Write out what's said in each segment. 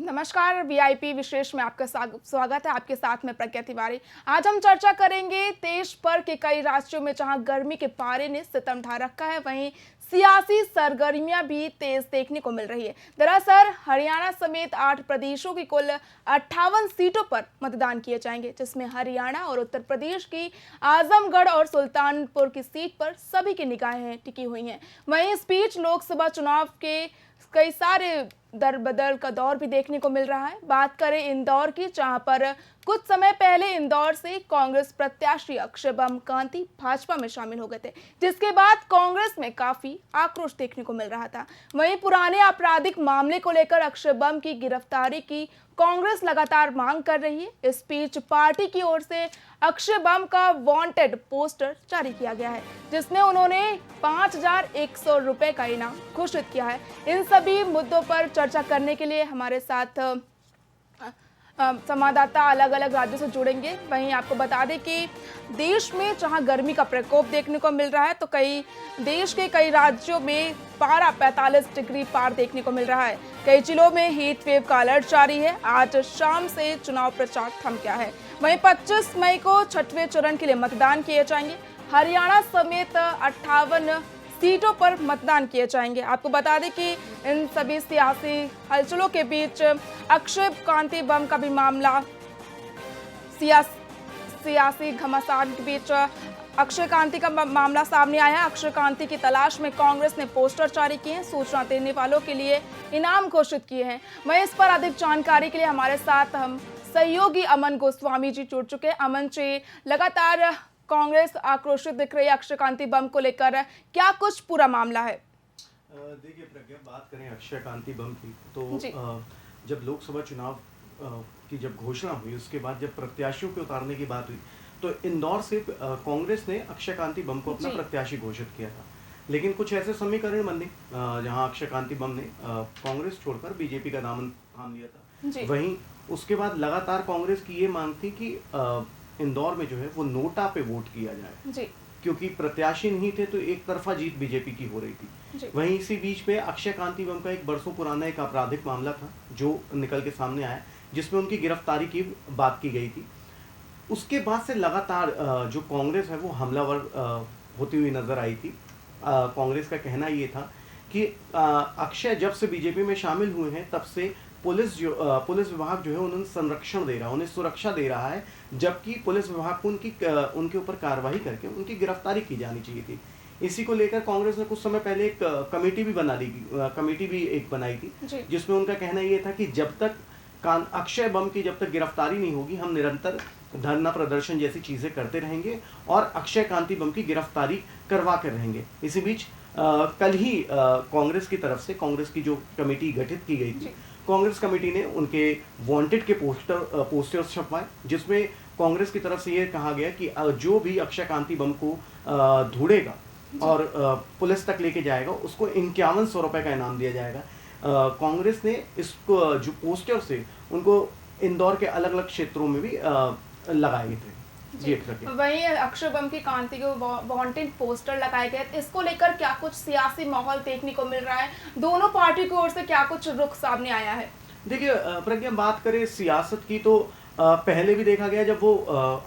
नमस्कार। वीआईपी विशेष में आपका स्वागत है। आपके साथ में प्रज्ञा तिवारी। आज हम चर्चा करेंगे देश भर के कई राज्यों में जहां गर्मी के पारे ने सितम ढा रखा है, वहीं सियासी सरगर्मियां भी तेज देखने को मिल रही है। दरअसल हरियाणा समेत 8 प्रदेशों की कुल 58 सीटों पर मतदान किए जाएंगे, जिसमें हरियाणा और उत्तर प्रदेश की आजमगढ़ और सुल्तानपुर की सीट पर सभी की निगाहें टिकी हुई हैं। वहीं इस बीच लोकसभा चुनाव के कई सारे दर बदल का दौर भी देखने को मिल रहा है। बात करें इंदौर की, जहां पर कुछ समय पहले इंदौर से कांग्रेस प्रत्याशी अक्षय बम कांति भाजपा में शामिल हो गए थे, जिसके बाद कांग्रेस में काफी आक्रोश देखने को मिल रहा था। वहीं पुराने आपराधिक मामले को लेकर अक्षय बम की गिरफ्तारी की कांग्रेस लगातार मांग कर रही है। इस बीच पार्टी की ओर से अक्षय बम का वांटेड पोस्टर जारी किया गया है, जिसमें उन्होंने 5,100 रुपए का इनाम घोषित किया है। इन सभी मुद्दों पर चर्चा करने के लिए हमारे साथ संवाददाता अलग अलग राज्यों से जुड़ेंगे। वहीं आपको बता दें कि देश में जहां गर्मी का प्रकोप देखने को मिल रहा है, तो देश के कई राज्यों में पारा 45 डिग्री पार देखने को मिल रहा है। कई जिलों में हीट वेव का अलर्ट जारी है। आज शाम से चुनाव प्रचार थम गया है। वहीं 25 मई को छठवें चरण के लिए मतदान किए जाएंगे। हरियाणा समेत 58 सीटों पर मतदान किए जाएंगे। आपको बता दें कि इन सभी सियासी हलचलों के बीच अक्षय कांति बम का भी मामला, सियासी घमासान के बीच अक्षय कांति का मामला सामने आया है। अक्षय कांति की तलाश में कांग्रेस ने पोस्टर जारी किए हैं, सूचना देने वालों के लिए इनाम घोषित किए हैं। वहीं इस पर अधिक जानकारी के लिए हमारे साथ हम सहयोगी अमन गोस्वामी जी जुड़ चुके हैं। अमन जी, लगातार कांग्रेस आक्रोशित दिख रही है अक्षय कांति बम को लेकर, क्या कुछ पूरा मामला है? देखिए प्रज्ञा, बात करें अक्षय कांति बम की तो जब लोकसभा चुनाव की जब घोषणा हुई, उसके बाद जब प्रत्याशियों के उतारने की बात हुई, तो इंदौर से कांग्रेस ने अक्षय कांति बम को अपना प्रत्याशी घोषित किया था। लेकिन कुछ ऐसे समीकरण बने जहां अक्षय कांति बम ने कांग्रेस छोड़कर बीजेपी का दामन थाम लिया था। वहीं उसके बाद लगातार कांग्रेस की ये मांग थी कि इंदौर में जो है वो नोटा पे वोट किया जाए, क्योंकि प्रत्याशी नहीं थे तो एक तरफा जीत बीजेपी की हो रही थी। वहीं इसी बीच में अक्षय कांति बम का एक बरसों पुराना एक आपराधिक मामला था जो निकल के सामने आया, जिसमें उनकी गिरफ्तारी की बात की गई थी। उसके बाद से लगातार जो कांग्रेस है वो हमलावर होती हुई नजर आई थी। कांग्रेस का कहना ये था कि अक्षय जब से बीजेपी में शामिल हुए हैं तब से पुलिस विभाग जो है उन्हें संरक्षण दे रहा है, उन्हें सुरक्षा दे रहा है, जबकि पुलिस विभाग को उनके ऊपर कार्रवाई करके उनकी गिरफ्तारी की जानी चाहिए थी। इसी को लेकर कांग्रेस ने कुछ समय पहले एक कमेटी भी बनाई थी, जिसमें उनका कहना ये था कि जब तक अक्षय बम की जब तक गिरफ्तारी नहीं होगी, हम निरंतर धरना प्रदर्शन जैसी चीजें करते रहेंगे और अक्षय कांति बम की गिरफ्तारी करवा कर रहेंगे। इसी बीच कल ही कांग्रेस की तरफ से, कांग्रेस की जो कमेटी गठित की गई थी, कांग्रेस कमेटी ने उनके वांटेड के पोस्टर्स छपवाए, जिसमें कांग्रेस की तरफ से ये कहा गया कि जो भी अक्षय कांति बम को ढूंढेगा और पुलिस तक लेके जाएगा, उसको 5100 रुपए का इनाम दिया जाएगा। कांग्रेस ने इसको जो पोस्टर से उनको इंदौर के अलग अलग क्षेत्रों में भी लगाए थे। वहीं अक्षय बम की कांति को वांटेड पोस्टर लगाए गए, इसको लेकर क्या कुछ सियासी माहौल देखने को मिल रहा है? दोनों पार्टी की ओर से क्या कुछ रुख सामने आया है? देखिए प्रज्ञा, बात करें सियासत की तो पहले भी देखा गया, जब वो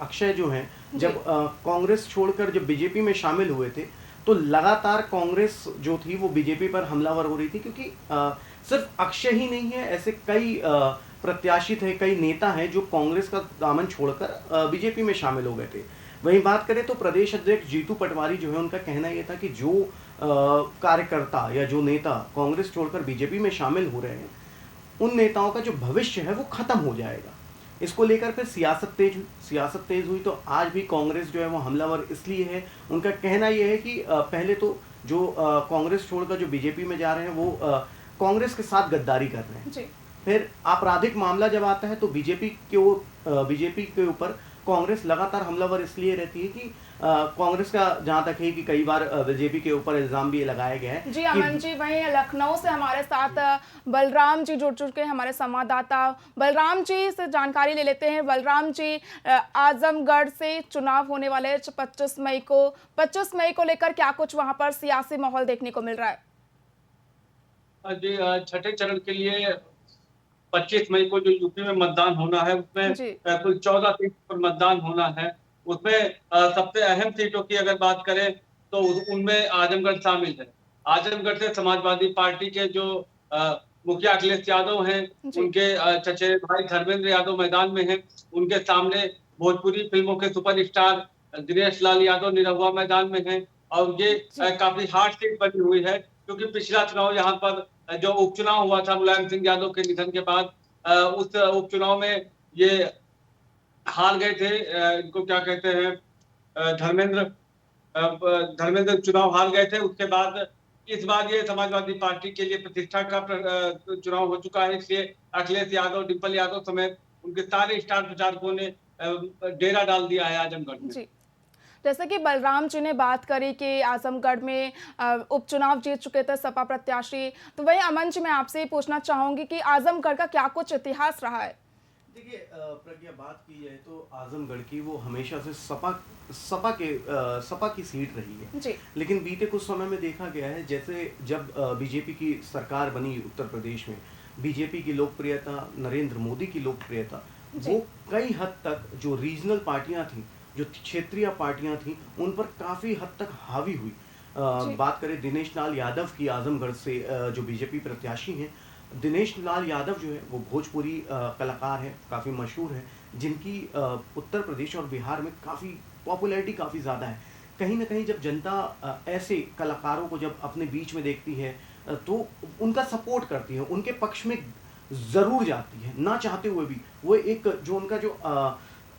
अक्षय जो हैं जब कांग्रेस छोड़कर जब बीजेपी में शामिल हुए थे, तो लगातार कांग्रेस जो थी वो बीजेपी पर हमलावर हो रही थी, क्योंकि सिर्फ अक्षय ही नहीं है, ऐसे कई प्रत्याशी थे, कई नेता हैं जो कांग्रेस का दामन छोड़कर बीजेपी में शामिल हो गए थे। वहीं बात करें तो प्रदेश अध्यक्ष जीतू पटवारी जो है, उनका कहना यह था कि जो कार्यकर्ता या जो नेता कांग्रेस छोड़कर बीजेपी में शामिल हो रहे हैं, उन नेताओं का जो भविष्य है वो खत्म हो जाएगा। इसको लेकर फिर सियासत तेज हुई तो आज भी कांग्रेस जो है वो हमलावर इसलिए है। उनका कहना यह है कि पहले तो जो कांग्रेस छोड़कर जो बीजेपी में जा रहे हैं वो कांग्रेस के साथ गद्दारी कर रहे हैं। फिर आपराधिक मामला जब आता है तो बीजेपी के ऊपर कांग्रेस लगातार हमलावर इसलिए रहती है कि कांग्रेस का जहां तक है कि कई बार बीजेपी के ऊपर इल्जाम भी लगाया गया है। जी अमन जी, वहीं लखनऊ से हमारे साथ बलराम जी जुड़ चुके हैं, हमारे संवाददाता। बलराम जी से जानकारी ले लेते हैं। बलराम जी, आजमगढ़ से चुनाव होने वाले 25 मई को लेकर क्या कुछ वहां पर सियासी माहौल देखने को मिल रहा है? जी, छठे चरण के लिए 25 मई को जो यूपी में मतदान होना है उसमें जी कुल 14 सीट पर मतदान होना है। उसमें सबसे अहम सीटों की अगर बात करें तो उनमें आजमगढ़ शामिल है। आजमगढ़ से समाजवादी पार्टी के जो मुखिया अखिलेश यादव हैं, जी उनके चचेरे भाई धर्मेंद्र यादव मैदान में हैं। उनके सामने भोजपुरी फिल्मों के सुपरस्टार दिनेश लाल यादव निरहुआ मैदान में हैं। और ये जी काफी हार्ड सीट बनी हुई है, क्योंकि पिछला चुनाव यहाँ पर जो उपचुनाव हुआ था मुलायम सिंह यादव के निधन के बाद, उस उपचुनाव में ये हार गए थे। इनको क्या कहते हैं, धर्मेंद्र धर्मेंद्र चुनाव हार गए थे। उसके बाद इस बार ये समाजवादी पार्टी के लिए प्रतिष्ठा का चुनाव हो चुका है, इसलिए अखिलेश यादव, डिम्पल यादव समेत उनके सारे स्टार प्रचारकों ने डेरा डाल दिया है आजमगढ़ में। जी जैसे कि बलराम जी ने बात करी कि आजमगढ़ में उपचुनाव जीत चुके थे सपा प्रत्याशी, तो वही अमन जी मैं आपसे पूछना चाहूंगी कि आजमगढ़ का क्या कुछ इतिहास रहा है। देखिए प्रज्ञा, बात की जाए तो आजमगढ़ की वो हमेशा से सपा की सीट रही है। जी लेकिन बीते कुछ समय में देखा गया है, जैसे जब बीजेपी की सरकार बनी उत्तर प्रदेश में, बीजेपी की लोकप्रियता, नरेंद्र मोदी की लोकप्रियता, जी वो कई हद तक जो रीजनल पार्टियां थी, जो क्षेत्रीय पार्टियां थी, उन पर काफ़ी हद तक हावी हुई। जी बात करें दिनेश लाल यादव की, आजमगढ़ से जो बीजेपी प्रत्याशी हैं, दिनेश लाल यादव जो है वो भोजपुरी कलाकार है, काफ़ी मशहूर है, जिनकी उत्तर प्रदेश और बिहार में काफ़ी पॉपुलैरिटी काफ़ी ज़्यादा है। कहीं ना कहीं जब जनता ऐसे कलाकारों को जब अपने बीच में देखती है तो उनका सपोर्ट करती है, उनके पक्ष में ज़रूर जाती है, ना चाहते हुए भी। वो एक जो उनका जो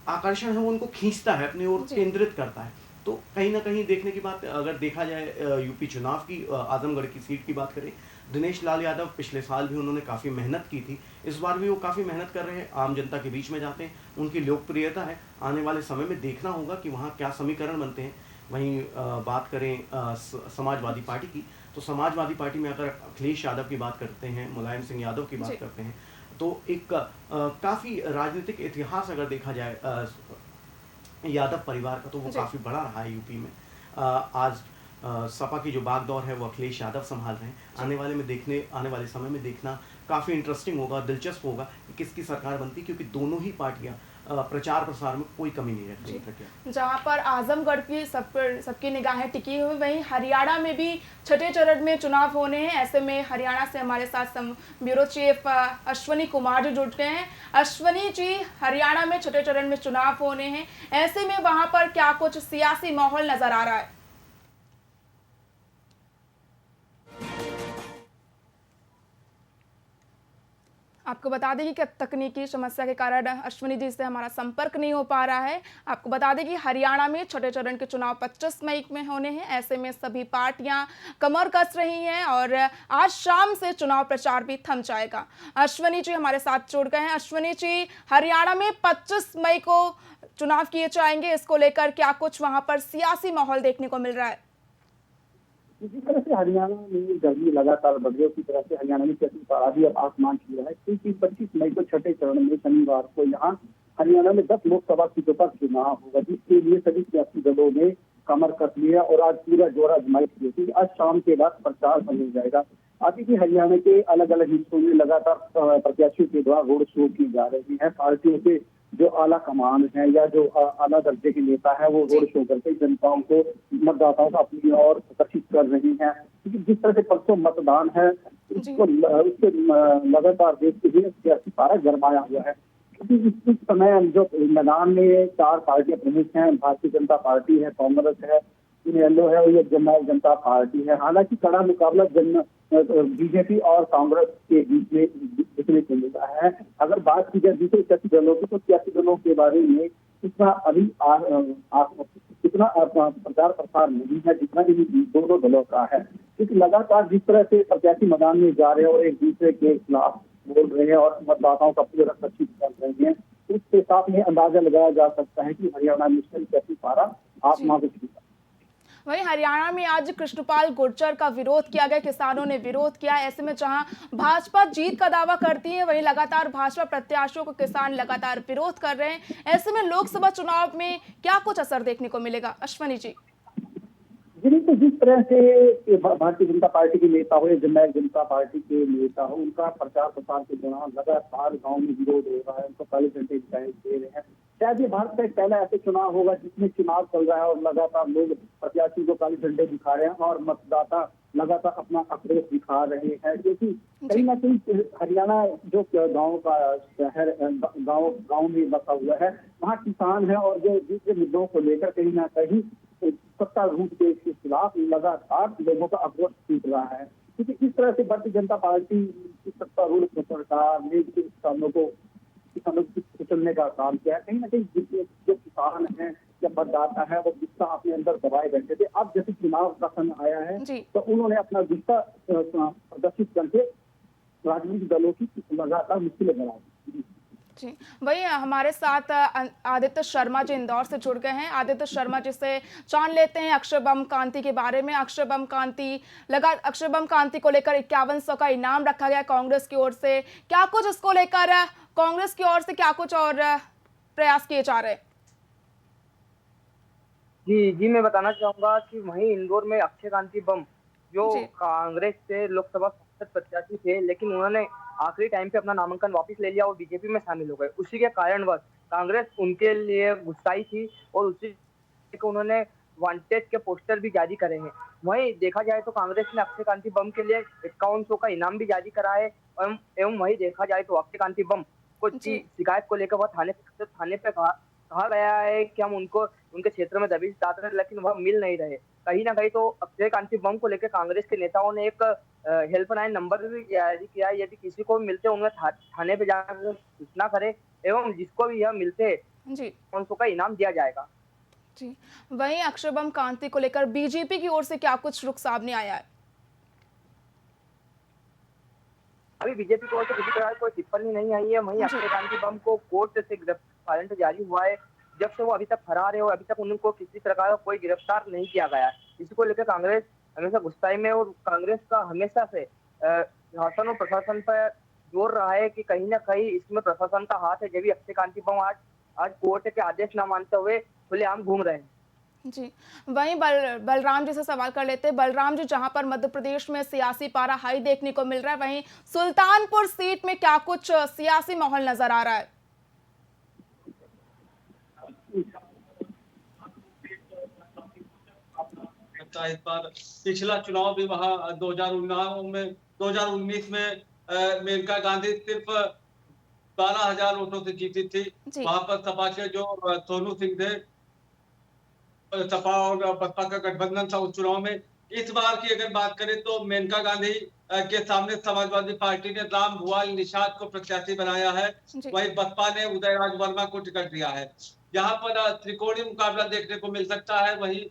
आकर्षण है वो उनको खींचता है, अपनी ओर जी केंद्रित करता है। तो कहीं ना कहीं देखने की बात, अगर देखा जाए यूपी चुनाव की, आजमगढ़ की सीट की बात करें, दिनेश लाल यादव पिछले साल भी उन्होंने काफ़ी मेहनत की थी, इस बार भी वो काफ़ी मेहनत कर रहे हैं, आम जनता के बीच में जाते हैं, उनकी लोकप्रियता है। आने वाले समय में देखना होगा कि वहाँ क्या समीकरण बनते हैं। वहीं बात करें समाजवादी पार्टी की, तो समाजवादी पार्टी में अगर अखिलेश यादव की बात करते हैं, मुलायम सिंह यादव की बात जी करते हैं, तो एक काफ़ी राजनीतिक इतिहास अगर देखा जाए यादव परिवार का, तो वो जी काफ़ी बड़ा रहा है यूपी में। आज सपा की जो बागडोर है वो अखिलेश यादव संभाल रहे हैं। आने वाले समय में देखना काफ़ी इंटरेस्टिंग होगा, दिलचस्प होगा कि किसकी सरकार बनती, क्योंकि दोनों ही पार्टियां प्रचार प्रसार में कोई कमी नहीं रख रही है। जहाँ पर आजमगढ़ की सबकी निगाहें टिकी हुई, वहीं हरियाणा में भी छठे चरण में चुनाव होने हैं। ऐसे में हरियाणा से हमारे साथ ब्यूरो चीफ अश्वनी कुमार जी जुड़ गए हैं। अश्वनी जी, हरियाणा में छठे चरण में चुनाव होने हैं, ऐसे में वहां पर क्या कुछ सियासी माहौल नजर आ रहा है? आपको बता दें कि तकनीकी समस्या के कारण अश्विनी जी से हमारा संपर्क नहीं हो पा रहा है। आपको बता दें कि हरियाणा में छठे चरण के चुनाव 25 मई में होने हैं। ऐसे में सभी पार्टियां कमर कस रही हैं और आज शाम से चुनाव प्रचार भी थम जाएगा। अश्विनी जी हमारे साथ जुड़ गए हैं। अश्विनी जी, हरियाणा में 25 मई को चुनाव किए जाएंगे, इसको लेकर क्या कुछ वहां पर सियासी माहौल देखने को मिल रहा है? इसी तरह से हरियाणा में गर्मी लगातार बढ़ रही है। उसी तरह से हरियाणा में कैसी पारा भी अब आसमान छू रहा है, क्योंकि 25 मई को छठे चरण में शनिवार को यहाँ हरियाणा में 10 लोकसभा सीटों पर चुनाव होगा, जिसके लिए सभी सियासी दलों ने कमर कस लिया और आज पूरा जोर आजमाइश की थी। आज शाम के बाद प्रचार शुरू हो जाएगा। आगे की हरियाणा के अलग अलग हिस्सों में लगातार प्रत्याशियों के द्वारा रोड शो की जा रही है। पार्टियों के जो आला कमान है या जो आला दर्जे के नेता है, वो रोड शो करके जनताओं को, मतदाताओं को अपनी ओर आकर्षित कर रही है। क्योंकि जिस तरह से परसों मतदान है, उसको उसके लगातार देखते हुए सियासी पारा गरमाया हुआ है। क्योंकि इस समय जो मैदान में 4 पार्टियां प्रमुख हैं, भारतीय जनता पार्टी है, कांग्रेस है, इनेलो है और ये जननायक जनता पार्टी है। हालांकि कड़ा मुकाबला बीजेपी और कांग्रेस के बीच में देखने को मिला है। अगर बात की जाए दूसरे सियासी दलों की, तो सियासी दलों के बारे में इतना अभी इतना प्रचार प्रसार नहीं है जितना इन दोनों दलों का है। क्योंकि लगातार जिस तरह से प्रत्याशी मैदान में जा रहे हैं और एक दूसरे के खिलाफ बोल रहे हैं और मतदाताओं का पूरा आकर्षित कर रहे हैं, उसके साथ में अंदाजा लगाया जा सकता है कि हरियाणा में सियासी पारा आसमान से छूटा। वहीं हरियाणा में आज कृष्णपाल गुर्जर का विरोध किया गया, किसानों ने विरोध किया। ऐसे में जहां भाजपा जीत का दावा करती है, वहीं लगातार भाजपा प्रत्याशियों को किसान लगातार विरोध कर रहे हैं। ऐसे में लोकसभा चुनाव में क्या कुछ असर देखने को मिलेगा, अश्वनी जी? जिन्हीं देखो जिस तरह से भारतीय जनता पार्टी के नेता हो या जननायक जनता पार्टी के नेता हो, उनका प्रचार प्रसार के दौरान लगातार गांव में विरोध हो रहा है, उनको काले झंडे दिखाई दे रहे हैं। शायद ये भारत का एक पहला ऐसा चुनाव होगा जिसमें चुनाव चल रहा है और लगातार लोग प्रत्याशी को काले झंडे दिखा रहे हैं और मतदाता लगातार अपना आक्रोश दिखा रहे हैं, क्योंकि कहीं ना कहीं हरियाणा जो गांव का शहर गांव में बसा हुआ है, वहाँ किसान है और जो दूसरे मुद्दों को लेकर कहीं ना कहीं सत्तारूढ़ के खिलाफ लगातार लोगों का आक्रोश टूट रहा है। क्योंकि इस तरह से भारतीय जनता पार्टी की सत्तारूढ़ सरकार ने किसानों को कुचलने का काम किया है। कहीं ना कहीं जो किसान है या मतदाता है वो गुस्सा अपने अंदर दबाए बैठे थे। अब जैसे चुनाव का समय आया है तो उन्होंने अपना गुस्सा प्रदर्शित करके राजनीतिक दलों की लगातार मुश्किलें बढ़ा दी। जी, वही हमारे साथ आदित्य शर्मा जी इंदौर से जुड़ गए हैं। आदित्य शर्मा जी से जान लेते हैं अक्षय बम कांति के बारे में। अक्षय बम कांति को लेकर 5100 का इनाम रखा गया कांग्रेस की ओर से। क्या कुछ इसको लेकर कांग्रेस की ओर से क्या कुछ और प्रयास किए जा रहे हैं? जी, मैं बताना चाहूंगा कि वहीं इंदौर में अक्षय कांति बम जो कांग्रेस से लोकसभा सांसद प्रत्याशी थे, लेकिन उन्होंने आखिरी टाइम पे अपना नामांकन वापस ले लिया और बीजेपी में शामिल हो गए। उसी के कारणवश कांग्रेस उनके लिए गुस्साई थी और उसी को उन्होंने वांटेड के पोस्टर भी जारी करे हैं। वहीं देखा जाए तो कांग्रेस ने अक्षय कांति बम के लिए 5100 का इनाम भी जारी करा है। एवं वहीं देखा जाए तो अक्षय कांति बम को शिकायत को लेकर वह थाने पे कहा गया है कि हम उनको उनके क्षेत्र में दबिश डाल रहे, लेकिन वह मिल नहीं रहे। कहीं ना कहीं तो अक्षय कांति बम को लेकर कांग्रेस के नेताओं ने एक हेल्पलाइन नंबर भी जारी किया है। यदि किसी को मिलते उन्हें थाने पे जाकर सूचना करे एवं जिसको भी यह मिलते 500 का इनाम दिया जाएगा। जी, वहीं अक्षय बम कांति को लेकर बीजेपी की ओर से क्या कुछ रुख सामने आया है? अभी बीजेपी की ओर से किसी तरह कोई टिप्पणी नहीं आई है। वहीं अक्षय कांति बम को कोर्ट से वारंट जारी हुआ है। जब से वो अभी तक फरार है और अभी तक उनको किसी प्रकार का कोई गिरफ्तार नहीं किया गया है। इसी को लेकर कांग्रेस हमेशा गुस्साई में और कांग्रेस का हमेशा से शासन और प्रशासन पर जोर रहा है कि कहीं ना कहीं इसमें प्रशासन का हाथ है। जब भी अक्षय कांति बम आज कोर्ट के आदेश न मानते हुए खुलेआम घूम रहे हैं। जी, वहीं बलराम जी से सवाल कर लेते हैं। बलराम जी, जहां पर मध्य प्रदेश में सियासी पारा हाई देखने को मिल रहा है, वहीं सुल्तानपुर सीट में क्या कुछ सियासी माहौल नजर आ रहा है? इस बार पिछला चुनाव भी वहां 2019 में मेनका गांधी सिर्फ 12,000 वोटों से जीती थी। वहां पर सपा के जो सोनू सिंह थे, सपा और बसपा का गठबंधन था उस चुनाव में। इस बार की अगर बात करें तो मेनका गांधी के सामने समाजवादी पार्टी ने राम भुआल निषाद को प्रत्याशी बनाया है। वहीं बसपा ने उदयराज वर्मा को टिकट दिया है। यहाँ पर त्रिकोणीय मुकाबला देखने को मिल सकता है। वहीं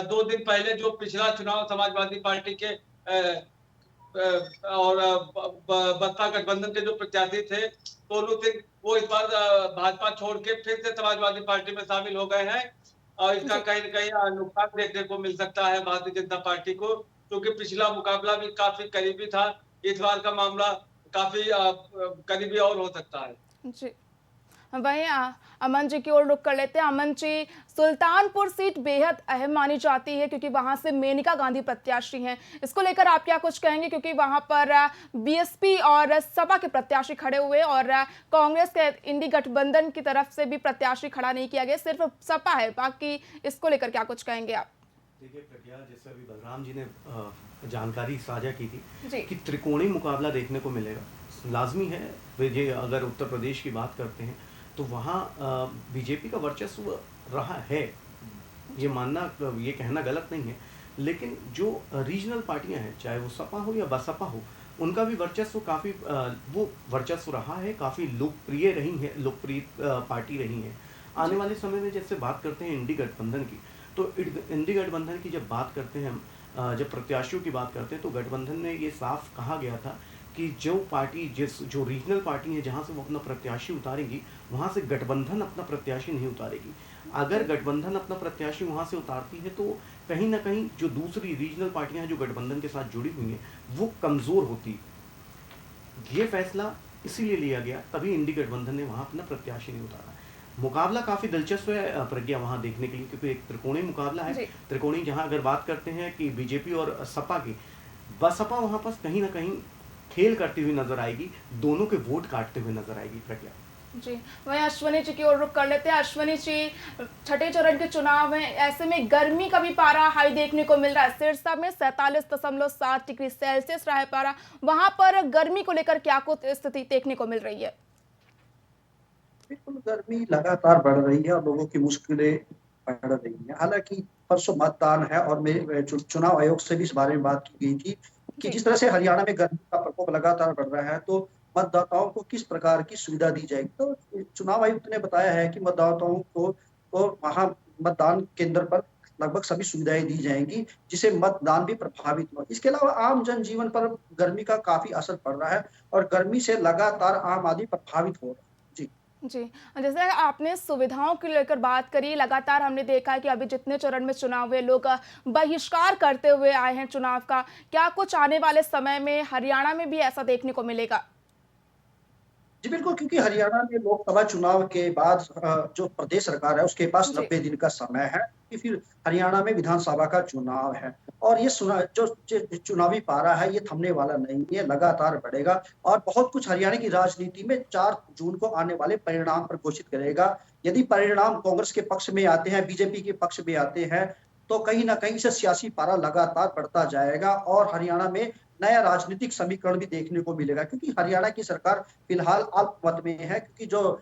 2 दिन पहले जो पिछला चुनाव समाजवादी पार्टी के और बसपा गठबंधन के जो प्रत्याशी थे सोनू सिंह, वो इस बार भाजपा छोड़ के फिर से समाजवादी पार्टी में शामिल हो गए हैं और इसका कहीं न कहीं नुकसान देखने को मिल सकता है भारतीय जनता पार्टी को, क्योंकि पिछला मुकाबला भी काफी करीबी था। इस बार का मामला काफी करीबी और हो सकता है। जी, वहीं अमन जी की ओर रुख कर लेते हैं। अमन जी, सुल्तानपुर सीट बेहद अहम मानी जाती है क्योंकि वहां से मेनका गांधी प्रत्याशी हैं। इसको लेकर आप क्या कुछ कहेंगे, क्योंकि वहां पर बीएसपी और सपा के प्रत्याशी खड़े हुए और कांग्रेस के इंडी गठबंधन की तरफ से भी प्रत्याशी खड़ा नहीं किया गया, सिर्फ सपा है। बाकी इसको लेकर क्या कुछ कहेंगे आप? देखिए प्रज्ञा, जैसे अभी बलराम जी ने जानकारी साझा की थी कि त्रिकोणीय मुकाबला देखने को मिलेगा, लाजमी है। ये अगर उत्तर प्रदेश की बात करते हैं तो वहाँ बीजेपी का वर्चस्व रहा है, ये मानना, ये कहना गलत नहीं है। लेकिन जो रीजनल पार्टियां हैं, चाहे वो सपा हो या बसपा हो, उनका भी वर्चस्व काफ़ी वो वर्चस्व रहा है, काफ़ी लोकप्रिय रही है, लोकप्रिय पार्टी रही है। आने वाले समय में जैसे बात करते हैं इंडी गठबंधन की, तो इंडी गठबंधन की जब बात करते हैं हम, जब प्रत्याशियों की बात करते हैं तो गठबंधन ने ये साफ कहा गया था कि जो पार्टी जो रीजनल पार्टी है जहाँ से वो अपना प्रत्याशी उतारेंगी, वहाँ से गठबंधन अपना प्रत्याशी नहीं उतारेगी। अगर गठबंधन अपना प्रत्याशी वहाँ से उतारती है तो कहीं ना कहीं जो दूसरी रीजनल पार्टियां हैं जो गठबंधन के साथ जुड़ी हुई हैं वो कमज़ोर होती। ये फैसला इसीलिए लिया गया, तभी इंडी गठबंधन ने वहाँ अपना प्रत्याशी नहीं उतारा। मुकाबला काफी दिलचस्प है प्रज्ञा वहां देखने के लिए, क्योंकि एक त्रिकोणीय मुकाबला है। जी त्रिकोणीय जहां अगर बात करते हैं कि बीजेपी और सपा की, बसपा वहां पर कहीं ना कहीं खेल करती हुई नजर आएगी, दोनों के वोट काटते हुए नजर आएगी प्रज्ञा। जी। वहीं अश्वनी जी की ओर रुख कर लेते हैं। अश्वनी जी, छठे चरण के चुनाव हैं, ऐसे में गर्मी का भी पारा हाई देखने को मिल रहा है। सिरसा में 47.7 डिग्री सेल्सियस रहा है पारा। वहां पर गर्मी को लेकर क्या कुछ स्थिति देखने को मिल रही है? बिल्कुल, गर्मी लगातार बढ़ रही है और लोगों की मुश्किलें बढ़ रही हैं। हालाँकि परसों मतदान है और मेरे चुनाव आयोग से भी इस बारे में बात की गई थी कि जी जिस तरह से हरियाणा में गर्मी का प्रकोप लगातार बढ़ रहा है, तो मतदाताओं को किस प्रकार की सुविधा दी जाएगी। तो चुनाव आयुक्त ने बताया है कि मतदाताओं को तो वहाँ मतदान केंद्र पर लगभग सभी सुविधाएँ दी जाएँगी, जिससे मतदान भी प्रभावित हो। इसके अलावा आम जनजीवन पर गर्मी का काफ़ी असर पड़ रहा है और गर्मी से लगातार आम आदमी प्रभावित हो रहा है। जी। जी। जैसे आपने सुविधाओं को लेकर बात करी, लगातार हमने देखा है कि अभी जितने चरण में चुनाव हुए, लोग बहिष्कार करते हुए आए हैं चुनाव का। क्या कुछ आने वाले समय में हरियाणा में भी ऐसा देखने को मिलेगा? जी बिल्कुल, क्योंकि हरियाणा में लोकसभा चुनाव के बाद जो प्रदेश सरकार है उसके पास जी 90 दिन का समय है कि फिर हरियाणा में विधानसभा का चुनाव है और ये जो चुनावी पारा है ये थमने वाला नहीं है, लगातार बढ़ेगा और बहुत कुछ हरियाणा की राजनीति में 4 जून को आने वाले परिणाम पर घोषित करेगा। यदि परिणाम कांग्रेस के पक्ष में आते हैं, बीजेपी के पक्ष में आते हैं, तो कहीं न कहीं से सियासी पारा लगातार बढ़ता जाएगा और हरियाणा में नया राजनीतिक समीकरण भी देखने को मिलेगा, क्योंकि हरियाणा की सरकार फिलहाल अल्पमत में है, क्योंकि जो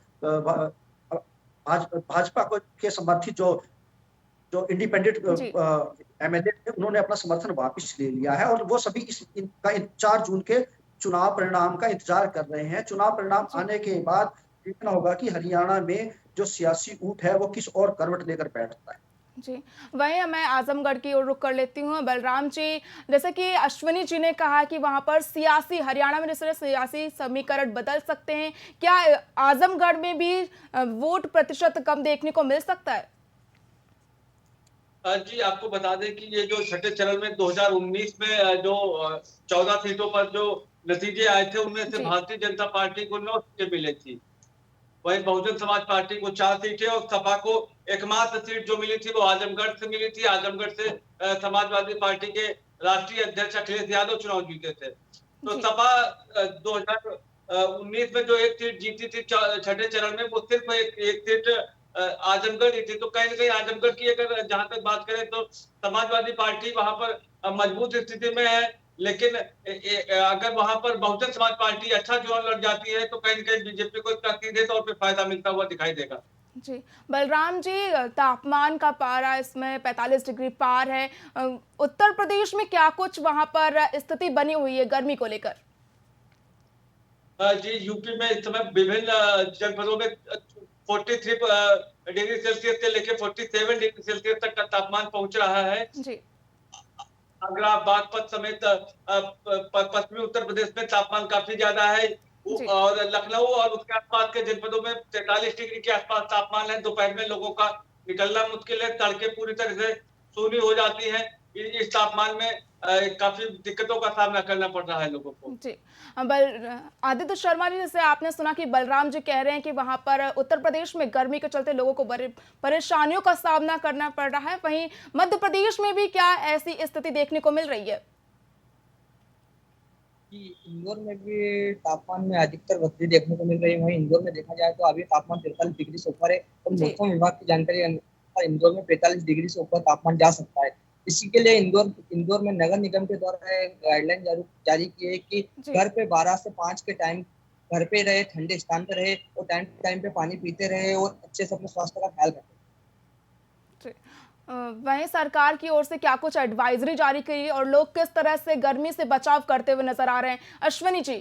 भाजपा को के समर्थित जो जो इंडिपेंडेंट जी एमएलए थे उन्होंने अपना समर्थन वापस ले लिया है और वो सभी इनका 4 जून के चुनाव परिणाम का इंतजार कर रहे हैं। चुनाव परिणाम जी आने के बाद देखना होगा कि हरियाणा में जो सियासी ऊँट है वो किस ओर करवट लेकर बैठता है। जी। वहीं मैं आजमगढ़ की ओर रुख कर लेती हूँ। बलराम जी, जैसे कि अश्वनी जी ने कहा कि वहां पर सियासी, हरियाणा में जिस तरह सियासी समीकरण बदल सकते हैं, क्या आजमगढ़ में भी वोट प्रतिशत कम देखने को मिल सकता है? जी, आपको बता दें कि ये जो छठे चरण में 2019 में जो 14 सीटों पर जो नतीजे आए थे, उनमें से जी भारतीय जनता पार्टी को 9 सीटें मिली थी। वहीं बहुजन समाज पार्टी को 4 सीटें और सपा को एकमात्र सीट जो मिली थी वो आजमगढ़ से मिली थी। आजमगढ़ से समाजवादी पार्टी के राष्ट्रीय अध्यक्ष अखिलेश यादव चुनाव जीते थे। तो जी सपा 2019 में जो एक सीट जीती थी छठे चरण में, वो सिर्फ एक सीट आजमगढ़ ही थी। तो कहीं न कहीं आजमगढ़ की अगर जहां तक बात करें तो समाजवादी पार्टी वहां पर मजबूत स्थिति में है, लेकिन अगर वहां पर बहुजन समाज पार्टी अच्छा चुनाव लड़ जाती है तो कहीं न कहीं बीजेपी को इसका सीधे तौर पे फायदा मिलता हुआ दिखाई देगा। जी। बलराम जी, तापमान का पारा इसमें 45 डिग्री पार है। उत्तर प्रदेश में क्या कुछ वहां पर स्थिति बनी हुई है गर्मी को लेकर? जी, यूपी में इस समय विभिन्न जनपदों में 43 डिग्री सेल्सियस से लेकर 47 डिग्री सेल्सियस तक का तापमान पहुंच रहा है। जी आगरा, बागपत समेत पश्चिमी उत्तर प्रदेश में तापमान काफी ज्यादा है जी और लखनऊ और उसके आसपास के जनपदों में 43 डिग्री के आसपास तापमान है। दोपहर में लोगों का निकलना मुश्किल है, सड़कें पूरी तरह से सूनी हो जाती हैं। इस तापमान में काफी दिक्कतों का सामना करना पड़ रहा है लोगों को। जी। आदित्य शर्मा जी, जैसे आपने सुना कि बलराम जी कह रहे हैं कि वहां पर उत्तर प्रदेश में गर्मी के चलते लोगों को बड़ी परेशानियों का सामना करना पड़ रहा है। वहीं मध्य प्रदेश में भी क्या ऐसी स्थिति देखने को मिल रही है? कि इंदौर में भी तापमान में अधिकतर वृद्धि देखने को मिल रही है। वहीं इंदौर में देखा जाए तो अभी तापमान 43 डिग्री से ऊपर है और जी मौसम विभाग की जानकारी अनुसार इंदौर में 45 डिग्री से ऊपर तापमान जा सकता है। इसी के लिए इंदौर में नगर निगम के द्वारा गाइडलाइन जारी की है कि जी घर पे 12 से 5 के टाइम घर पे रहे, ठंडे स्थान पे रहे और टाइम टाइम पे पानी पीते रहे और अच्छे से अपने स्वास्थ्य का ख्याल रखें। जी। वहीं सरकार की ओर से क्या कुछ एडवाइजरी जारी की और लोग किस तरह से गर्मी से बचाव करते हुए नजर आ रहे हैं? अश्वनी जी।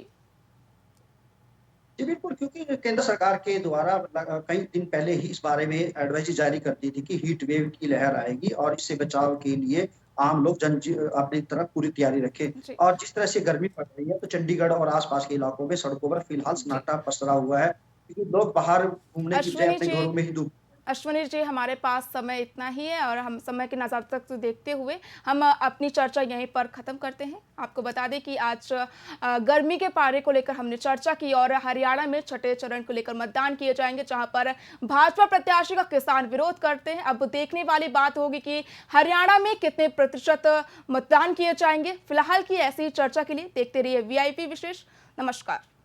जी बिल्कुल, क्योंकि केंद्र सरकार के द्वारा कई दिन पहले ही इस बारे में एडवाइजरी जारी कर दी थी कि हीट वेव की लहर आएगी और इससे बचाव के लिए आम लोग अपनी तरफ पूरी तैयारी रखें। जी और जिस तरह से गर्मी पड़ रही है तो चंडीगढ़ और आसपास के इलाकों में सड़कों पर फिलहाल जी सन्नाटा पसरा हुआ है, क्योंकि लोग बाहर घूमने की बजाय अश्वनी अपने जी, घरों में ही अश्विनी जी, हमारे पास समय इतना ही है और हम समय के नज़ाकत को देखते हुए हम अपनी चर्चा यहीं पर ख़त्म करते हैं। आपको बता दें कि आज गर्मी के पारे को लेकर हमने चर्चा की और हरियाणा में छठे चरण को लेकर मतदान किए जाएंगे, जहां पर भाजपा प्रत्याशी का किसान विरोध करते हैं। अब देखने वाली बात होगी कि हरियाणा में कितने प्रतिशत मतदान किए जाएंगे। फिलहाल की ऐसी चर्चा के लिए देखते रहिए VIP विशेष। नमस्कार।